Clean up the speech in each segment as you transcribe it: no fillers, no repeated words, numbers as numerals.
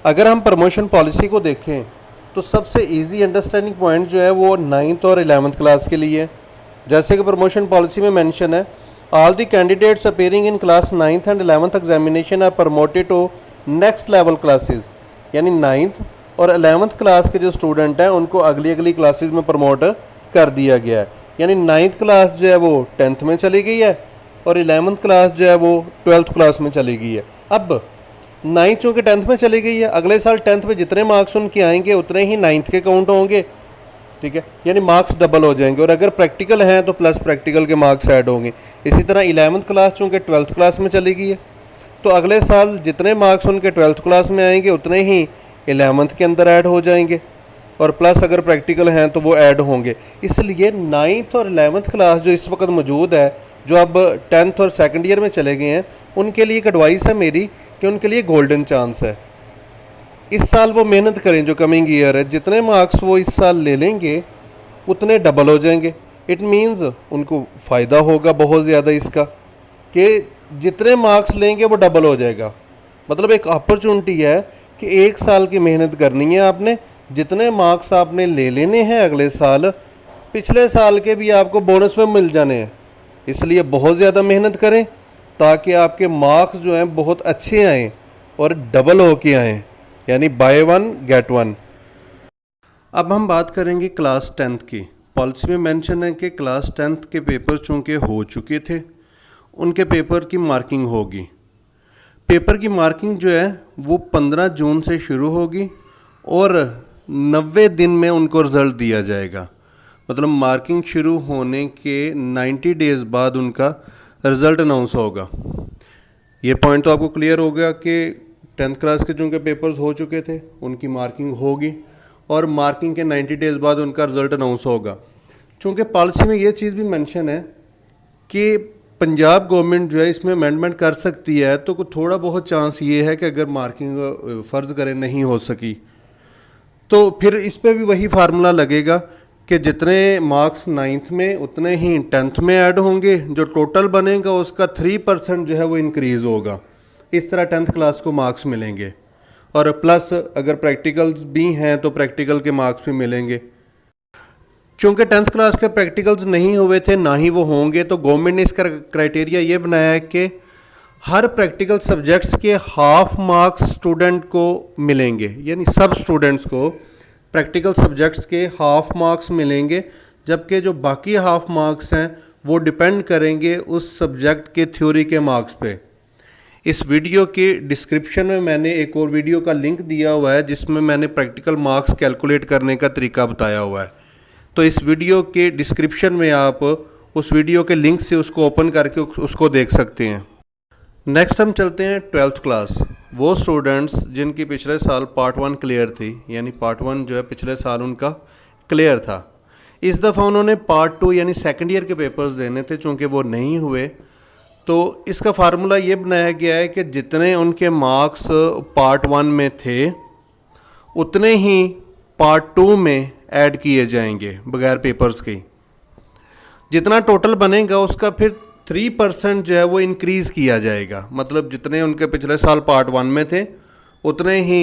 अगर हम promotion policy को देखें तो सबसे इजी अंडरस्टैंडिंग पॉइंट जो है वो 9th और 11th क्लास के लिए है। जैसे कि प्रमोशन पॉलिसी में मेंशन है, all the candidates appearing in class 9th and 11th examination are promoted to next level classes. यानी 9th और 11th क्लास के जो स्टूडेंट हैं उनको अगली अगली क्लासेस में प्रमोट कर दिया गया है। यानी 9th क्लास जो है वो 10th में चली गई है और 11th क्लास जो है वो 12th क्लास में चली गई है। अब 9th चूँकि 10th में चली गई है, अगले साल 10th में जितने मार्क्स उनके आएंगे उतने ही 9th के काउंट होंगे। ठीक है, यानी मार्क्स डबल हो जाएंगे। और अगर प्रैक्टिकल हैं तो प्लस प्रैक्टिकल के मार्क्स ऐड होंगे। इसी तरह 11th क्लास चूँकि 12th क्लास में चली गई है तो अगले साल जितने मार्क्स उनके 12th क्लास में आएंगे उतने ही 11th के अंदर ऐड हो जाएंगे और प्लस अगर प्रैक्टिकल हैं तो वो ऐड होंगे। इसलिए 9th और 11th क्लास जो इस वक्त मौजूद है, जो अब 10th और सेकंड ईयर में चले गए हैं, उनके लिए एक एडवाइस है मेरी कि उनके लिए गोल्डन चांस है। इस साल वो मेहनत करें, जो कमिंग ईयर है जितने मार्क्स वो इस साल ले लेंगे उतने डबल हो जाएंगे। इट मीन्स उनको फ़ायदा होगा बहुत ज़्यादा इसका कि जितने मार्क्स लेंगे वो डबल हो जाएगा। मतलब एक अपॉर्चुनिटी है कि एक साल की मेहनत करनी है आपने, जितने मार्क्स आपने ले लेने हैं अगले साल, पिछले साल के भी आपको बोनस में मिल जाने हैं। इसलिए बहुत ज़्यादा मेहनत करें ताकि आपके मार्क्स जो हैं बहुत अच्छे आएँ और डबल होके आएँ, यानी बाय 1 गेट 1। अब हम बात करेंगे क्लास 10th की। पॉलिसी में मेंशन है कि क्लास 10th के पेपर चूँकि हो चुके थे, उनके पेपर की मार्किंग होगी। पेपर की मार्किंग जो है वो 15 जून से शुरू होगी और 90 दिन में उनको रिज़ल्ट दिया जाएगा। मतलब मार्किंग शुरू होने के 90 डेज़ बाद उनका रिज़ल्ट अनाउंस होगा। ये पॉइंट तो आपको क्लियर हो गया कि 10th क्लास के चूँकि पेपर्स हो चुके थे, उनकी मार्किंग होगी और मार्किंग के 90 डेज़ बाद उनका रिज़ल्ट अनाउंस होगा। चूँकि पॉलिसी में ये चीज़ भी मेंशन है कि पंजाब गवर्नमेंट जो है इसमें अमेंडमेंट कर सकती है, तो थोड़ा बहुत चांस ये है कि अगर मार्किंग फ़र्ज़ करें नहीं हो सकी तो फिर इस पर भी वही फार्मूला लगेगा कि जितने मार्क्स 9th में उतने ही 10th में ऐड होंगे। जो टोटल बनेगा उसका 3% जो है वो इंक्रीज़ होगा। इस तरह 10th क्लास को मार्क्स मिलेंगे और प्लस अगर प्रैक्टिकल्स भी हैं तो प्रैक्टिकल के मार्क्स भी मिलेंगे। चूँकि 10th क्लास के प्रैक्टिकल्स नहीं हुए थे, ना ही वो होंगे, तो गवर्नमेंट ने इसका क्राइटेरिया ये बनाया है कि हर प्रैक्टिकल सब्जेक्ट्स के हाफ मार्क्स स्टूडेंट को मिलेंगे। यानी सब स्टूडेंट्स को प्रैक्टिकल सब्जेक्ट्स के हाफ मार्क्स मिलेंगे, जबकि जो बाकी हाफ मार्क्स हैं वो डिपेंड करेंगे उस सब्जेक्ट के थ्योरी के मार्क्स पे। इस वीडियो के डिस्क्रिप्शन में मैंने एक और वीडियो का लिंक दिया हुआ है जिसमें मैंने प्रैक्टिकल मार्क्स कैलकुलेट करने का तरीका बताया हुआ है। तो इस वीडियो के डिस्क्रिप्शन में आप उस वीडियो के लिंक से उसको ओपन करके उसको देख सकते हैं। नेक्स्ट हम चलते हैं 12th क्लास। वो स्टूडेंट्स जिनकी पिछले साल पार्ट 1 क्लियर थी, यानी पार्ट 1 जो है पिछले साल उनका क्लियर था, इस दफ़ा उन्होंने पार्ट 2 यानी सेकंड ईयर के पेपर्स देने थे। चूँकि वो नहीं हुए तो इसका फार्मूला ये बनाया गया है कि जितने उनके मार्क्स पार्ट 1 में थे उतने ही पार्ट 2 में ऐड किए जाएंगे बगैर पेपर्स के। जितना टोटल बनेगा उसका फिर 3% जो है वो इंक्रीज़ किया जाएगा। मतलब जितने उनके पिछले साल पार्ट 1 में थे उतने ही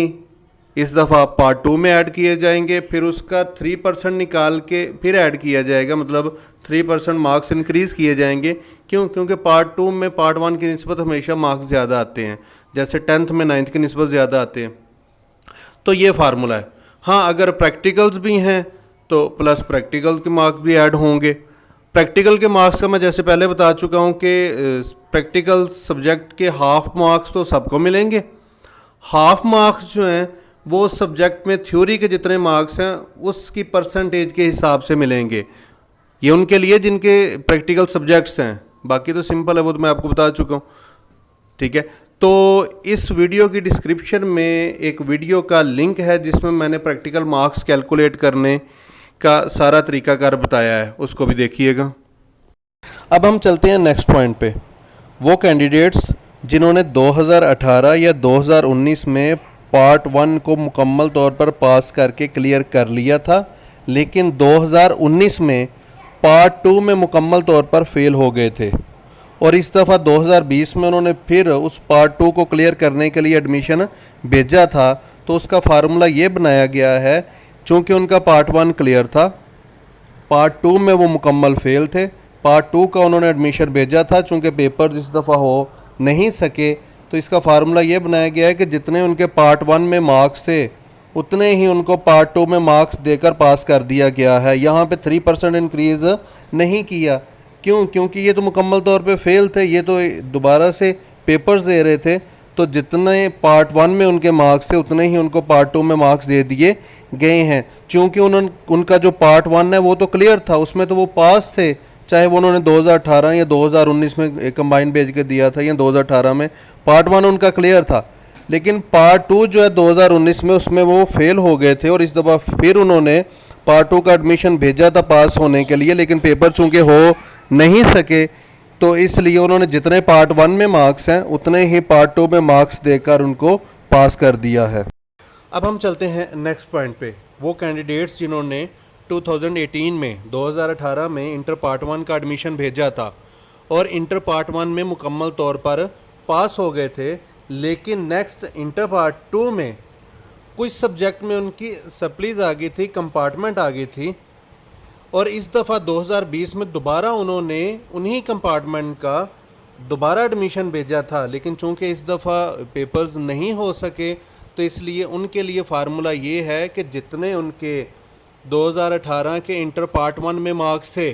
इस दफ़ा पार्ट 2 में ऐड किए जाएंगे, फिर उसका 3% निकाल के फिर ऐड किया जाएगा। मतलब 3% मार्क्स इंक्रीज़ किए जाएंगे। क्यों? क्योंकि पार्ट 2 में पार्ट 1 की निस्बत हमेशा मार्क्स ज़्यादा आते हैं, जैसे 10th में 9th की निस्बत ज़्यादा आते हैं। तो ये फार्मूला है। हाँ, अगर प्रैक्टिकल्स भी हैं तो प्लस प्रैक्टिकल के मार्क्स भी ऐड होंगे। प्रैक्टिकल के मार्क्स का मैं जैसे पहले बता चुका हूँ कि प्रैक्टिकल सब्जेक्ट के हाफ मार्क्स तो सबको मिलेंगे। हाफ मार्क्स जो हैं वो सब्जेक्ट में थ्योरी के जितने मार्क्स हैं उसकी परसेंटेज के हिसाब से मिलेंगे। ये उनके लिए जिनके प्रैक्टिकल सब्जेक्ट्स हैं, बाकी तो सिंपल है, वो तो मैं आपको बता चुका हूँ। ठीक है, तो इस वीडियो की डिस्क्रिप्शन में एक वीडियो का लिंक है जिसमें मैंने प्रैक्टिकल मार्क्स कैलकुलेट करने का सारा तरीकाकार बताया है, उसको भी देखिएगा। अब हम चलते हैं नेक्स्ट पॉइंट पे। वो कैंडिडेट्स जिन्होंने 2018 या 2019 में पार्ट 1 को मुकम्मल तौर पर पास करके क्लियर कर लिया था, लेकिन 2019 में पार्ट 2 में मुकम्मल तौर पर फेल हो गए थे और इस दफ़ा 2020 में उन्होंने फिर उस पार्ट 2 को क्लियर करने के लिए एडमिशन भेजा था, तो उसका फार्मूला ये बनाया गया है, चूँकि उनका पार्ट 1 क्लियर था, पार्ट 2 में वो मुकम्मल फेल थे, पार्ट 2 का उन्होंने एडमिशन भेजा था, चूँकि पेपर्स इस दफ़ा हो नहीं सके, तो इसका फार्मूला ये बनाया गया है कि जितने उनके पार्ट 1 में मार्क्स थे उतने ही उनको पार्ट 2 में मार्क्स देकर पास कर दिया गया है। यहाँ पे 3% इंक्रीज़ नहीं किया। क्यों? क्योंकि ये तो मुकम्मल तौर पे फेल थे, ये तो दोबारा से पेपर्स दे रहे थे, तो जितने पार्ट 1 में उनके मार्क्स थे उतने ही उनको पार्ट 2 में मार्क्स दे दिए गए हैं। चूँकि उनका जो पार्ट 1 है वो तो क्लियर था, उसमें तो वो पास थे, चाहे वो उन्होंने 2018 या 2019 में कंबाइन भेज के दिया था या 2018 में, पार्ट 1 उनका क्लियर था। लेकिन पार्ट 2 जो है 2019 में, उसमें वो फेल हो गए थे और इस दफ़ा फिर उन्होंने पार्ट 2 का एडमिशन भेजा था पास होने के लिए, लेकिन पेपर चूँकि हो नहीं सके, तो इसलिए उन्होंने जितने पार्ट 1 में मार्क्स हैं उतने ही पार्ट 2 में मार्क्स देकर उनको पास कर दिया है। अब हम चलते हैं नेक्स्ट पॉइंट पे। वो कैंडिडेट्स जिन्होंने 2018 में 2018 में इंटर पार्ट 1 का एडमिशन भेजा था और इंटर पार्ट 1 में मुकम्मल तौर पर पास हो गए थे, लेकिन नेक्स्ट इंटर पार्ट 2 में कुछ सब्जेक्ट में उनकी सप्लीज आ गई थी, कंपार्टमेंट आ गई थी, और इस दफ़ा 2020 में दोबारा उन्होंने उन्हीं कंपार्टमेंट का दोबारा एडमिशन भेजा था, लेकिन चूँकि इस दफ़ा पेपर्स नहीं हो सके, तो इसलिए उनके लिए फार्मूला ये है कि जितने उनके 2018 के इंटर पार्ट 1 में मार्क्स थे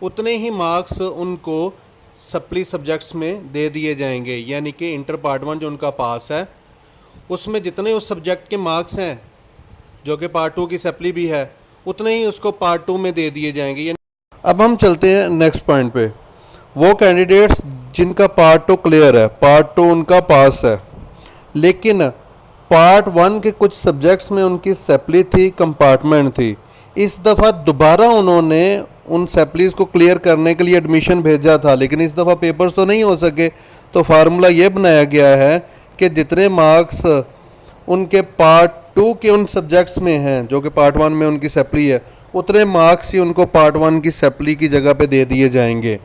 उतने ही मार्क्स उनको सप्ली सब्जेक्ट्स में दे दिए जाएंगे। यानी कि इंटर पार्ट 1 जो उनका पास है उसमें जितने उस सब्जेक्ट के मार्क्स हैं जो कि पार्ट 2 की सप्ली भी है, उतने ही उसको पार्ट 2 में दे दिए जाएंगे। अब हम चलते हैं नेक्स्ट पॉइंट पे। वो कैंडिडेट्स जिनका पार्ट 2 क्लियर है, पार्ट 2 उनका पास है, लेकिन पार्ट 1 के कुछ सब्जेक्ट्स में उनकी सप्ली थी, कंपार्टमेंट थी, इस दफ़ा दोबारा उन्होंने उन सप्लीज़ को क्लियर करने के लिए एडमिशन भेजा था, लेकिन इस दफ़ा पेपर्स तो नहीं हो सके, तो फार्मूला ये बनाया गया है कि जितने मार्क्स उनके पार्ट 2 के उन सब्जेक्ट्स में हैं जो कि पार्ट 1 में उनकी सप्ली है, उतने मार्क्स ही उनको पार्ट 1 की सप्ली की जगह पे दे दिए जाएंगे।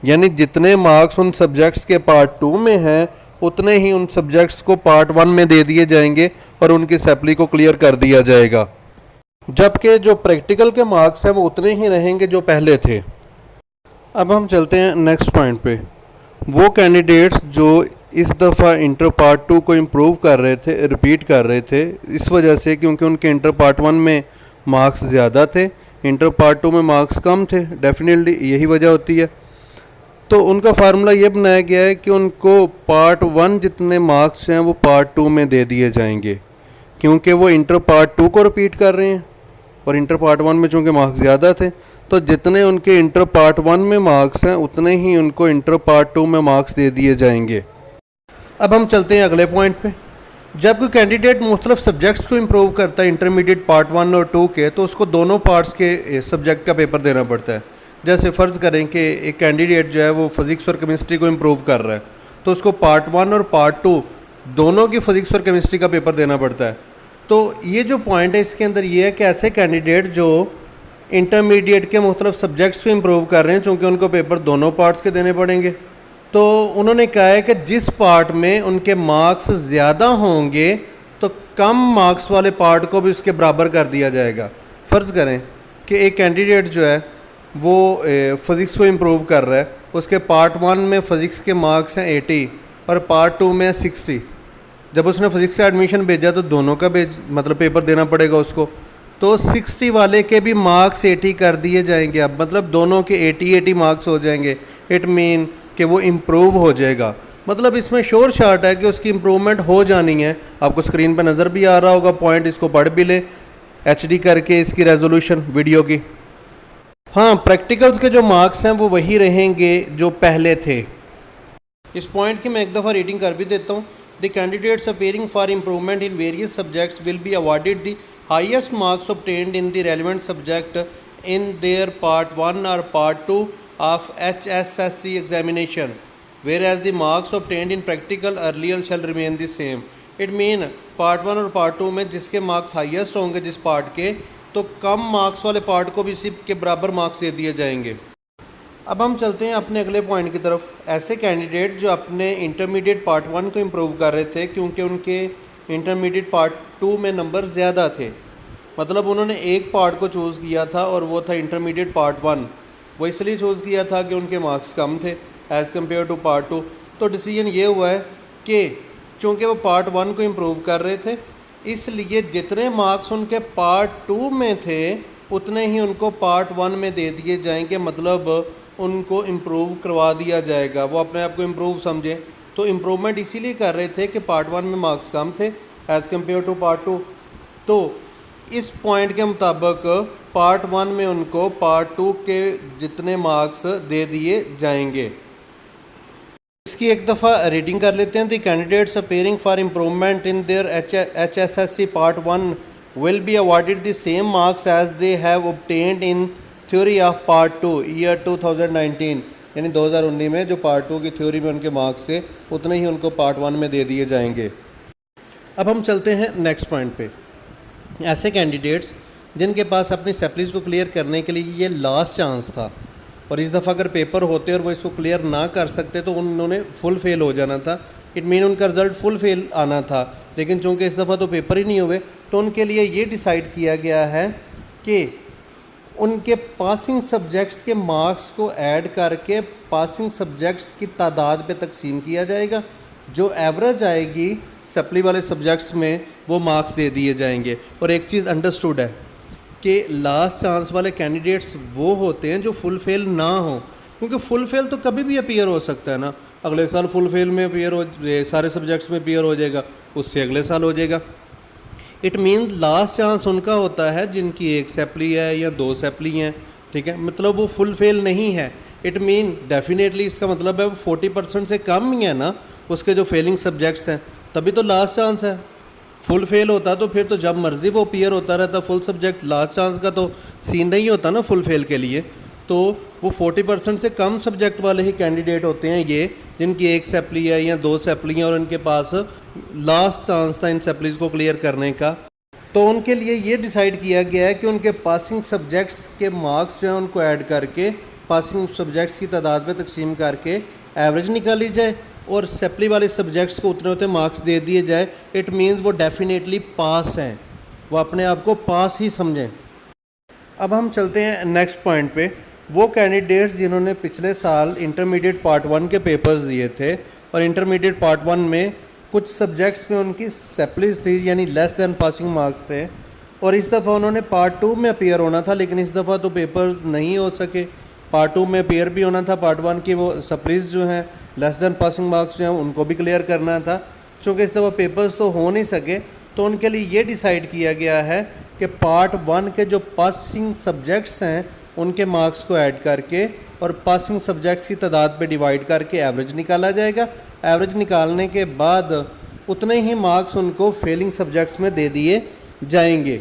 यानी जितने मार्क्स उन सब्जेक्ट्स के पार्ट 2 में हैं उतने ही उन सब्जेक्ट्स को पार्ट 1 में दे दिए जाएंगे और उनकी सप्ली को क्लियर कर दिया जाएगा, जबकि जो प्रैक्टिकल के मार्क्स हैं वो उतने ही रहेंगे जो पहले थे। अब हम चलते हैं नेक्स्ट पॉइंट पे। वो कैंडिडेट्स जो इस दफ़ा इंटर पार्ट 2 को इम्प्रूव कर रहे थे, रिपीट कर रहे थे, इस वजह से क्योंकि उनके इंटर पार्ट 1 में मार्क्स ज़्यादा थे, इंटर पार्ट 2 में मार्क्स कम थे, डेफिनेटली यही वजह होती है। तो उनका फार्मूला ये बनाया गया है कि उनको पार्ट 1 जितने मार्क्स हैं वो पार्ट 2 में दे दिए जाएंगे, क्योंकि वो इंटर पार्ट 2 को रिपीट कर रहे हैं और इंटर पार्ट 1 में चूँकि मार्क्स ज़्यादा थे, तो जितने उनके इंटर पार्ट 1 में मार्क्स हैं उतने ही उनको इंटर पार्ट 2 में मार्क्स दे दिए जाएंगे। अब हम चलते हैं अगले पॉइंट पे। जब कोई कैंडिडेट मुख्तलिफ सब्जेक्ट्स को इम्प्रूव करता है इंटरमीडिएट पार्ट 1 और 2 के, तो उसको दोनों पार्ट्स के सब्जेक्ट का पेपर देना पड़ता है। जैसे फ़र्ज़ करें कि एक कैंडिडेट जो है वो फ़िज़िक्स और केमिस्ट्री को इम्प्रूव कर रहा है, तो उसको पार्ट 1 और पार्ट 2 दोनों की फ़िज़िक्स और केमिस्ट्री का पेपर देना पड़ता है। तो ये जो पॉइंट है इसके अंदर ये है कि ऐसे कैंडिडेट जो इंटरमीडिएट के मुख्तलिफ सब्जेक्ट्स को इम्प्रूव कर रहे हैं, चूँकि उनको पेपर दोनों पार्ट्स के देने पड़ेंगे, तो उन्होंने कहा है कि जिस पार्ट में उनके मार्क्स ज़्यादा होंगे तो कम मार्क्स वाले पार्ट को भी उसके बराबर कर दिया जाएगा। फ़र्ज़ करें कि एक कैंडिडेट जो है वो फ़िज़िक्स को इम्प्रूव कर रहा है, उसके पार्ट 1 में फ़िज़िक्स के मार्क्स हैं 80 और पार्ट 2 में 60। जब उसने फ़िज़िक्स का एडमिशन भेजा तो दोनों का मतलब पेपर देना पड़ेगा उसको, तो 60 वाले के भी मार्क्स 80 कर दिए जाएंगे। अब मतलब दोनों के 80 मार्क्स हो जाएंगे। इट मीन कि वो इम्प्रूव हो जाएगा। मतलब इसमें श्योर शॉट है कि उसकी इम्प्रूवमेंट हो जानी है। आपको स्क्रीन पर नज़र भी आ रहा होगा पॉइंट, इसको पढ़ भी ले HD करके इसकी रेजोल्यूशन वीडियो की। हाँ, प्रैक्टिकल्स के जो मार्क्स हैं वो वही रहेंगे जो पहले थे। इस पॉइंट की मैं एक दफ़ा रीडिंग कर भी देता हूँ। The candidates appearing for improvement in various subjects will be awarded the highest marks obtained in the relevant subject in their part 1 or part 2 of HSSC examination, whereas the marks obtained in practical earlier shall remain the same. It mean part 1 और part 2 में जिसके marks highest होंगे जिस part के, तो कम marks वाले part को भी इसी के बराबर मार्क्स दे दिए जाएंगे। अब हम चलते हैं अपने अगले पॉइंट की तरफ। ऐसे कैंडिडेट जो अपने इंटरमीडिएट पार्ट 1 को इम्प्रूव कर रहे थे, क्योंकि उनके इंटरमीडिएट पार्ट 2 में नंबर ज़्यादा थे, मतलब उन्होंने एक पार्ट को चूज़ किया था और वो था इंटरमीडिएट पार्ट 1। वो इसलिए चूज़ किया था कि उनके मार्क्स कम थे एज़ कम्पेयर टू पार्ट 2। तो डिसीजन ये हुआ है कि चूँकि वो पार्ट 1 को इम्प्रूव कर रहे थे, इसलिए जितने मार्क्स उनके पार्ट 2 में थे उतने ही उनको पार्ट 1 में दे दिए जाएंगे, मतलब उनको इम्प्रूव करवा दिया जाएगा। वो अपने आप को इम्प्रूव समझें, तो इम्प्रूवमेंट इसीलिए कर रहे थे कि पार्ट 1 में मार्क्स कम थे एज़ कम्पेयर टू पार्ट 2। तो इस पॉइंट के मुताबिक पार्ट 1 में उनको पार्ट 2 के जितने मार्क्स दे दिए जाएंगे। इसकी एक दफ़ा रीडिंग कर लेते हैं। The candidates appearing for improvement in their HSSC part 1 will be awarded the same marks as they have obtained in theory of part 2 year 2019, यानी 2019 में जो पार्ट 2 की थ्योरी में उनके मार्क्स थे उतने ही उनको पार्ट 1 में दे दिए जाएंगे। अब हम चलते हैं नेक्स्ट पॉइंट पे। ऐसे कैंडिडेट्स जिनके पास अपनी सैप्लीज़ को क्लियर करने के लिए ये लास्ट चांस था और इस दफ़ा अगर पेपर होते और वो इसको क्लियर ना कर सकते तो उन्होंने फुल फेल हो जाना था। इट मीन उनका रिज़ल्ट फुल फेल आना था, लेकिन चूँकि इस दफ़ा तो पेपर ही नहीं हुए तो उनके लिए ये डिसाइड किया गया है कि उनके पासिंग सब्जेक्ट्स के मार्क्स को ऐड करके पासिंग सब्जेक्ट्स की तादाद पे तकसीम किया जाएगा। जो एवरेज आएगी सप्ली वाले सब्जेक्ट्स में वो मार्क्स दे दिए जाएंगे। और एक चीज़ अंडरस्टूड है कि लास्ट चांस वाले कैंडिडेट्स वो होते हैं जो फुल फेल ना हो, क्योंकि फुल फेल तो कभी भी अपीयर हो सकता है ना। अगले साल फुल फेल में अपीयर हो, सारे सब्जेक्ट्स में अपीयर हो जाएगा, उससे अगले साल हो जाएगा। इट मीन्स लास्ट चांस उनका होता है जिनकी एक सैप्ली है या 2 सैप्ली हैं, ठीक है, मतलब वो फुल फेल नहीं है। इट मीन डेफिनेटली इसका मतलब है वो 40% से कम ही है ना उसके जो फेलिंग सब्जेक्ट्स हैं, तभी तो लास्ट चांस है। फुल फेल होता तो फिर तो जब मर्ज़ी वो अपीयर होता रहता फुल सब्जेक्ट, लास्ट चांस का तो सीन नहीं होता ना फुल फेल के लिए। तो वो 40% से कम सब्जेक्ट वाले ही कैंडिडेट होते हैं ये, जिनकी एक सैप्ली है या 2 सैप्ली हैं और उनके पास लास्ट चांस था इन सैप्लीज़ को क्लियर करने का। तो उनके लिए ये डिसाइड किया गया है कि उनके पासिंग सब्जेक्ट्स के मार्क्स जो हैं उनको ऐड करके पासिंग सब्जेक्ट्स की तादाद में तकसीम करके एवरेज निकाली जाए और सैप्ली वाले सब्जेक्ट्स को उतने मार्क्स दे दिए जाए। इट मीन्स वो डेफिनेटली पास हैं, वो अपने आप को पास ही समझें। अब हम चलते हैं नेक्स्ट पॉइंट पे। वो कैंडिडेट्स जिन्होंने पिछले साल इंटरमीडिएट पार्ट 1 के पेपर्स दिए थे और इंटरमीडिएट पार्ट 1 में कुछ सब्जेक्ट्स में उनकी सैप्लीज थी यानी लेस दैन पासिंग मार्क्स थे और इस दफ़ा उन्होंने पार्ट 2 में अपीयर होना था, लेकिन इस दफ़ा तो पेपर्स नहीं हो सके। पार्ट 2 में अपीयर भी होना था, पार्ट 1 की वो सप्लीज जो हैं लेस दैन पासिंग मार्क्स जो हैं उनको भी क्लियर करना था। चूँकि इस दफ़ा पेपर्स तो हो नहीं सके तो उनके लिए ये डिसाइड किया गया है कि पार्ट 1 के जो पासिंग सब्जेक्ट्स हैं उनके मार्क्स को ऐड करके और पासिंग सब्जेक्ट्स की तादाद पे डिवाइड करके एवरेज निकाला जाएगा। एवरेज निकालने के बाद उतने ही मार्क्स उनको फेलिंग सब्जेक्ट्स में दे दिए जाएंगे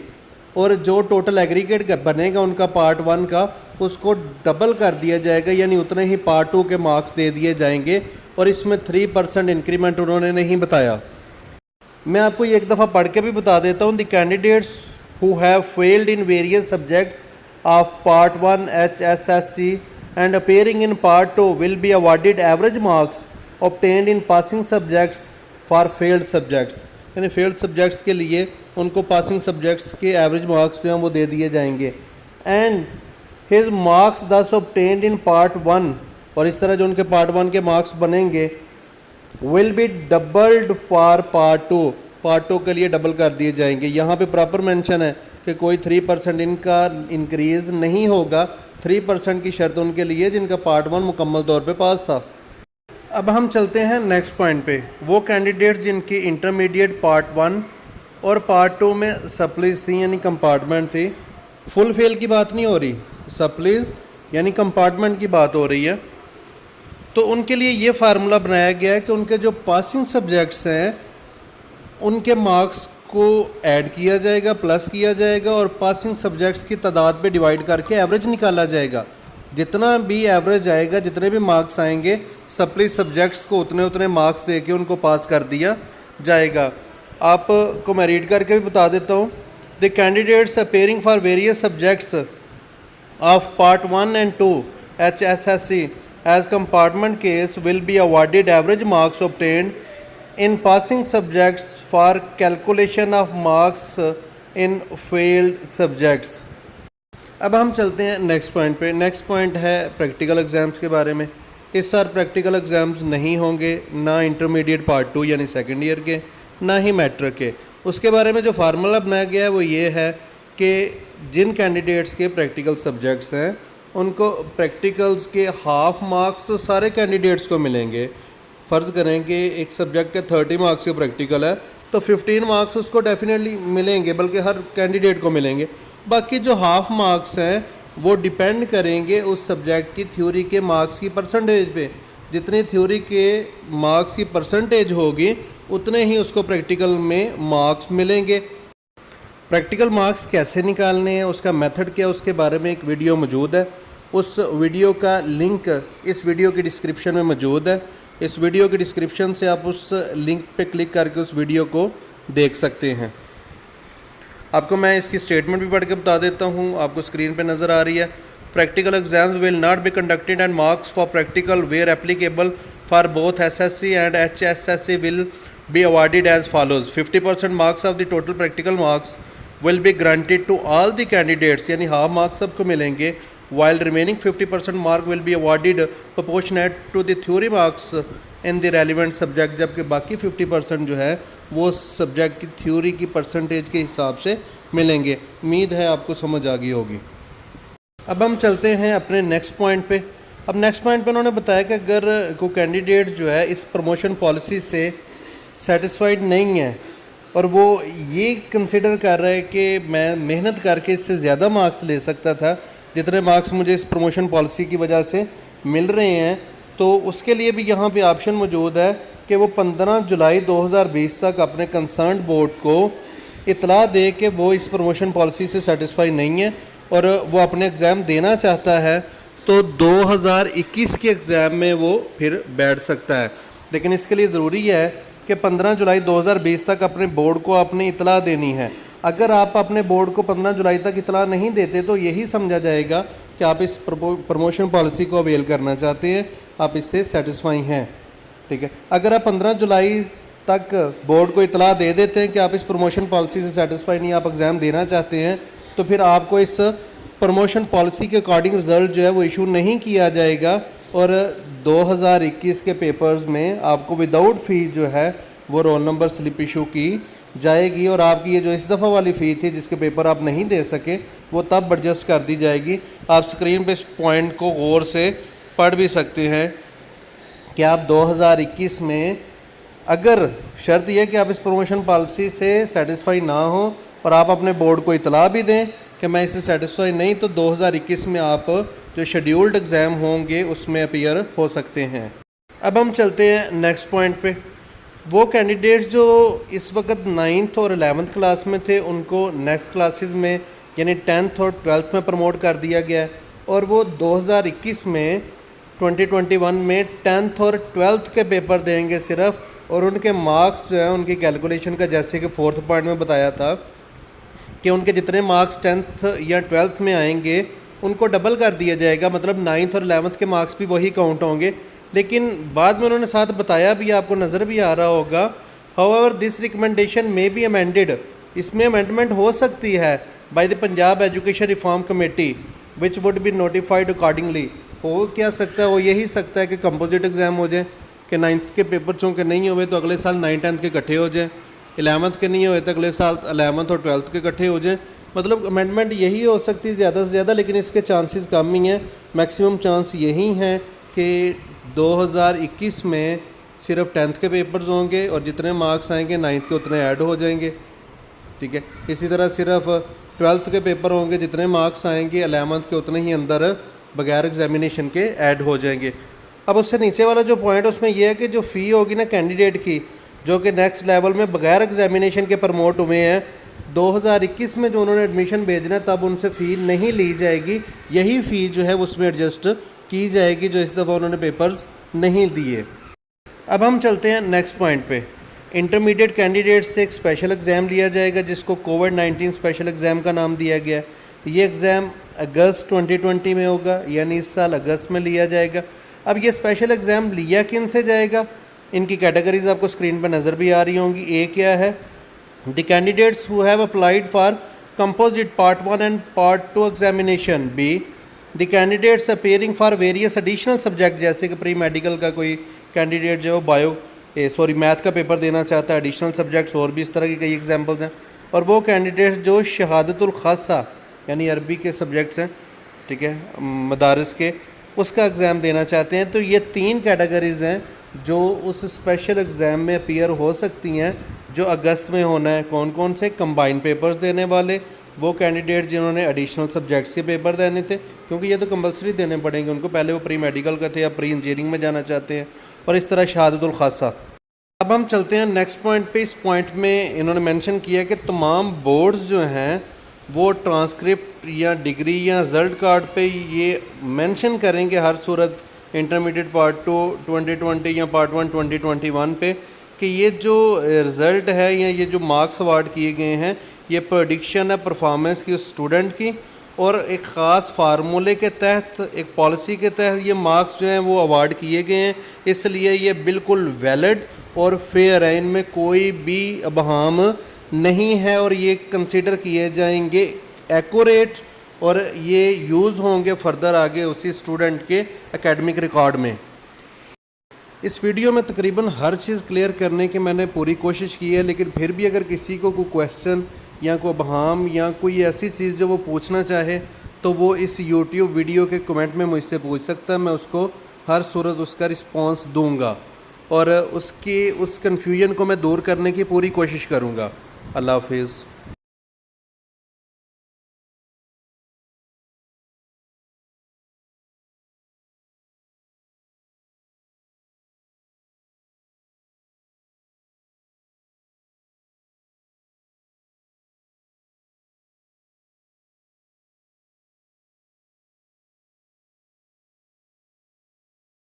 और जो टोटल एग्रीगेट बनेगा उनका पार्ट 1 का उसको डबल कर दिया जाएगा, यानी उतने ही पार्ट 2 के मार्क्स दे दिए जाएंगे। और इसमें 3% इंक्रीमेंट उन्होंने नहीं बताया। मैं आपको ये एक दफ़ा पढ़ के भी बता देता हूँ। The candidates who have failed in various subjects of part 1 HSSC and appearing in part 2 will be awarded average marks obtained in passing subjects for failed subjects, यानी failed subjects के लिए उनको passing subjects के average marks जो हैं वो दे दिए जाएंगे। and his marks thus obtained in part 1, और इस तरह जो उनके part 1 के marks बनेंगे will be doubled for part 2, part 2 के लिए डबल कर दिए जाएंगे। यहाँ पे प्रॉपर मेंशन है कि कोई 3% इनका इंक्रीज़ नहीं होगा। 3% की शर्त उनके लिए जिनका पार्ट 1 मुकम्मल तौर पे पास था। अब हम चलते हैं नेक्स्ट पॉइंट पे। वो कैंडिडेट्स जिनकी इंटरमीडिएट पार्ट 1 और पार्ट 2 में सप्लीज थी यानी कंपार्टमेंट थी, फुल फेल की बात नहीं हो रही, सप्लीज यानी कंपार्टमेंट की बात हो रही है। तो उनके लिए ये फार्मूला बनाया गया है कि उनके जो पासिंग सब्जेक्ट्स हैं उनके मार्क्स को ऐड किया जाएगा, प्लस किया जाएगा और पासिंग सब्जेक्ट्स की तादाद पे डिवाइड करके एवरेज निकाला जाएगा। जितना भी एवरेज आएगा, जितने भी मार्क्स आएंगे, सप्ली सब्जेक्ट्स को उतने मार्क्स दे के उनको पास कर दिया जाएगा। आपको मैं रीड करके भी बता देता हूँ। The candidates appearing for various subjects of part 1 and 2 HSSC as compartment case will be awarded average marks obtained in passing subjects for calculation of marks in failed subjects. अब हम चलते हैं नेक्स्ट पॉइंट पे। Next point है practical exams के बारे में। इस साल प्रैक्टिकल एग्ज़ाम्स नहीं होंगे, ना इंटरमीडिएट पार्ट 2 यानी सेकेंड ईयर के, ना ही मैट्रिक के। उसके बारे में जो फार्मूला बनाया गया है वो ये है कि जिन कैंडिडेट्स के प्रैक्टिकल सब्जेक्ट्स हैं उनको प्रैक्टिकल्स के हाफ मार्क्स तो सारे कैंडिडेट्स को मिलेंगे। फ़र्ज़ करें कि एक सब्जेक्ट के 30 मार्क्स के प्रैक्टिकल है तो 15 मार्क्स उसको डेफिनेटली मिलेंगे, बल्कि हर कैंडिडेट को मिलेंगे। बाकी जो हाफ मार्क्स हैं वो डिपेंड करेंगे उस सब्जेक्ट की थ्योरी के मार्क्स की परसेंटेज पे। जितनी थ्योरी के मार्क्स की परसेंटेज होगी उतने ही उसको प्रैक्टिकल में मार्क्स मिलेंगे। प्रैक्टिकल मार्क्स कैसे निकालने हैं, उसका मेथड क्या है, उसके बारे में एक वीडियो मौजूद है। उस वीडियो का लिंक इस वीडियो की डिस्क्रिप्शन में मौजूद है। इस वीडियो की डिस्क्रिप्शन से आप उस लिंक पे क्लिक करके उस वीडियो को देख सकते हैं। आपको मैं इसकी स्टेटमेंट भी पढ़ के बता देता हूँ, आपको स्क्रीन पे नज़र आ रही है। Practical exams will not be conducted and marks for practical where applicable for both SSC and HSSC will be awarded as follows. 50% marks of the total practical marks will be granted to all the candidates, यानी half marks सबको मिलेंगे। While remaining 50% mark will be awarded proportionate to the theory marks in the relevant subject, जबकि बाकी 50% जो है वो subject की theory की परसेंटेज के हिसाब से मिलेंगे। उम्मीद है आपको समझ आ गई होगी। अब हम चलते हैं अपने नेक्स्ट पॉइंट पे। अब नेक्स्ट पॉइंट पे उन्होंने बताया कि अगर कोई कैंडिडेट जो है इस प्रमोशन पॉलिसी से सेटिस्फाइड नहीं है और वो ये कंसिडर कर रहा है कि मैं मेहनत करके इससे ज़्यादा मार्क्स ले सकता था जितने मार्क्स मुझे इस प्रमोशन पॉलिसी की वजह से मिल रहे हैं, तो उसके लिए भी यहाँ पे ऑप्शन मौजूद है कि वो 15 जुलाई 2020 तक अपने कंसर्न बोर्ड को इतला दे कि वो इस प्रमोशन पॉलिसी से सेटिस्फाई नहीं है और वो अपने एग्ज़ाम देना चाहता है, तो 2021 के एग्ज़ाम में वो फिर बैठ सकता है। लेकिन इसके लिए ज़रूरी है कि 15 जुलाई 2020 तक अपने बोर्ड को अपनी इतला देनी है। अगर आप अपने बोर्ड को 15 जुलाई तक इतला नहीं देते तो यही समझा जाएगा कि आप इस प्रमोशन पॉलिसी को अवेल करना चाहते हैं, आप इससे सेटिस्फाई हैं। ठीक है, अगर आप 15 जुलाई तक बोर्ड को इतला दे देते हैं कि आप इस प्रमोशन पॉलिसी से सेटिस्फाई नहीं, आप एग्ज़ाम देना चाहते हैं, तो फिर आपको इस प्रमोशन पॉलिसी के अकॉर्डिंग रिज़ल्ट जो है वो इशू नहीं किया जाएगा और 2021 के पेपर्स में आपको विदाउट फ़ी जो है वो रोल नंबर स्लिप इशू की जाएगी और आपकी ये जो इस दफ़ा वाली फ़ी थी जिसके पेपर आप नहीं दे सके वो तब एडजस्ट कर दी जाएगी। आप स्क्रीन पे इस पॉइंट को गौर से पढ़ भी सकते हैं कि आप 2021 में अगर शर्त यह कि आप इस प्रमोशन पॉलिसी से सेटिस्फाई ना हो और आप अपने बोर्ड को इतला भी दें कि मैं इससे सेटिस्फाई नहीं, तो 2021 में आप जो शेड्यूल्ड एग्ज़ाम होंगे उसमें अपीयर हो सकते हैं। अब हम चलते हैं नेक्स्ट पॉइंट पे। वो कैंडिडेट्स जो इस वक्त 9th और 11th क्लास में थे उनको नेक्स्ट क्लासेस में यानी 10th और 12th में प्रमोट कर दिया गया है और वो 2021 में 2021 में 10th और 12th के पेपर देंगे सिर्फ, और उनके मार्क्स जो है उनकी कैलकुलेशन का जैसे कि 4th पॉइंट में बताया था कि उनके जितने मार्क्स 10th या 12th में आएंगे उनको डबल कर दिया जाएगा, मतलब 9th और 11th के मार्क्स भी वही काउंट होंगे। लेकिन बाद में उन्होंने साथ बताया भी, आपको नज़र भी आ रहा होगा, हाउएवर दिस रिकमेंडेशन में बी अमेंडेड, इसमें अमेंडमेंट हो सकती है by the Punjab education reform committee which would be notified accordingly. हो क्या सकता है, वो यही सकता है कि कंपोजिट एग्ज़ाम हो जाए कि 9th के पेपर चूँकि नहीं हुए तो अगले साल 9th 10th के इकट्ठे हो जाए, 11th के नहीं हुए तो अगले साल 11th और 12th के इकट्ठे हो जाए। मतलब अमेंडमेंट यही हो सकती है ज़्यादा से ज़्यादा, लेकिन इसके चांसेस कम ही हैं। मैक्सिमम चांस यही हैं कि 2021 में सिर्फ 10th के पेपर्स होंगे और जितने मार्क्स आएंगे 9th के उतने ऐड हो जाएंगे। ठीक है, इसी तरह सिर्फ 12th के पेपर होंगे, जितने मार्क्स आएंगे 11th के उतने ही अंदर बगैर एग्जामिनेशन के ऐड हो जाएंगे। अब उससे नीचे वाला जो पॉइंट उसमें यह है कि जो फ़ी होगी ना कैंडिडेट की, जो कि नेक्स्ट लेवल में बगैर एग्जामिनेशन के प्रमोट हुए हैं, 2021 में जो उन्होंने एडमिशन भेजना है तब उनसे फ़ी नहीं ली जाएगी, यही फ़ी जो है उसमें एडजस्ट की जाएगी जो इस दफ़ा उन्होंने पेपर्स नहीं दिए। अब हम चलते हैं नेक्स्ट पॉइंट पे। इंटरमीडिएट कैंडिडेट से एक स्पेशल एग्ज़ाम लिया जाएगा जिसको कोविड-19 स्पेशल एग्ज़ाम का नाम दिया गया। ये एग्ज़ाम अगस्त 2020 में होगा, यानी इस साल अगस्त में लिया जाएगा। अब ये स्पेशल एग्ज़ाम लिया किन से जाएगा, इनकी कैटेगरीज आपको स्क्रीन पर नज़र भी आ रही होंगी। ए क्या है, the candidates who have applied for composite part 1 and part 2 examination. Be the candidates appearing for various additional subject, जैसे कि प्री मेडिकल का कोई कैंडिडेट जो है मैथ का पेपर देना चाहता है, एडिशनल सब्जेक्ट्स और भी इस तरह की कई एग्जाम्पल्स हैं। और वो कैंडिडेट जो शहादतुल खासा यानी अरबी के सब्जेक्ट्स हैं, ठीक है, मदारस के, उसका एग्ज़ाम देना चाहते हैं। तो ये 3 कैटेगरीज़ हैं जो उस स्पेशल एग्ज़ाम में अपीयर हो सकती हैं जो अगस्त में होना है। कौन कौन से? कंबाइन पेपर्स देने वाले, वो कैंडिडेट जिन्होंने एडिशनल सब्जेक्ट्स के पेपर देने थे, क्योंकि ये तो कंपलसरी देने पड़ेंगे उनको, पहले वो प्री मेडिकल का थे या प्री इंजीनियरिंग में जाना चाहते हैं, और इस तरह शहादतुल खासा। अब हम चलते हैं नेक्स्ट पॉइंट पे। इस पॉइंट में इन्होंने मेंशन किया कि तमाम बोर्ड्स जो हैं वो ट्रांसक्रिप्ट या डिग्री या रिज़ल्ट कार्ड पे ये मेंशन करेंगे हर सूरत इंटरमीडिएट पार्ट 2 2020 या पार्ट 1 2021 पे कि ये जो रिज़ल्ट है या ये जो मार्क्स अवार्ड किए गए हैं ये प्रेडिक्शन है परफॉर्मेंस की उस स्टूडेंट की, और एक ख़ास फार्मूले के तहत, एक पॉलिसी के तहत ये मार्क्स जो हैं वो अवार्ड किए गए हैं। इसलिए ये बिल्कुल वैलिड और फेयर है, इनमें कोई भी अबहाम नहीं है और ये कंसीडर किए जाएंगे एक्यूरेट, और ये यूज़ होंगे फर्दर आगे उसी स्टूडेंट के एकेडमिक रिकॉर्ड में। इस वीडियो में तकरीबन हर चीज़ क्लियर करने की मैंने पूरी कोशिश की है, लेकिन फिर भी अगर किसी को कोई क्वेश्चन या कोई अबहाम या कोई ऐसी चीज़ जो वो पूछना चाहे तो वो इस YouTube वीडियो के कमेंट में मुझसे पूछ सकता है। मैं उसको हर सूरत उसका रिस्पॉन्स दूंगा और उस कन्फ्यूजन को मैं दूर करने की पूरी कोशिश करूँगा। अल्लाह हाफिज़।